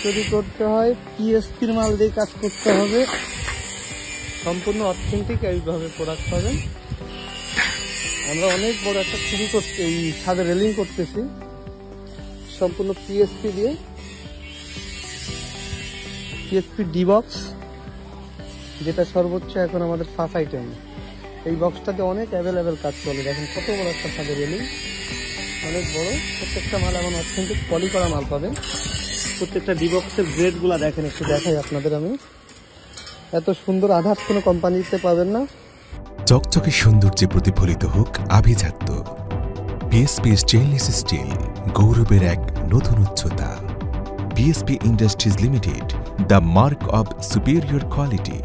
তৈরি করতে হয়, পিএসপির মাল দিয়ে কাজ করতে হবে, সম্পূর্ণ অথেন্টিক এইভাবে প্রোডাক্ট পাবেন। আমরা অনেক বড় একটা সিঁড়ি করতে, এই ছাদে রেলিং করতেছি সম্পূর্ণ পিএসপি দিয়ে, পিএসপি ডি বক্স, যেটা সর্বোচ্চ এখন আমাদের ফার্স্ট আইটেম। এই বক্সটাতে অনেক অ্যাভেলেবেল কাজ চলে। দেখেন কত বড় একটা ছাদে রেলিং, অনেক বড়। প্রত্যেকটা মাল এমন অথেন্টিক পলি করা মাল পাবেন। প্রত্যেকটা ডি বক্সের গ্রেডগুলো দেখেন, একটু দেখাই আপনাদের আমি। এত সুন্দর আদার্স কোনো কোম্পানিতে পাবেন না। চকচকে সৌন্দর্যে প্রতিফলিত হোক আভিজাত্য। পিএসপি স্টেইনলেস স্টিল, গৌরবের এক নতুন উচ্চতা। PSP industries limited, the mark of superior quality.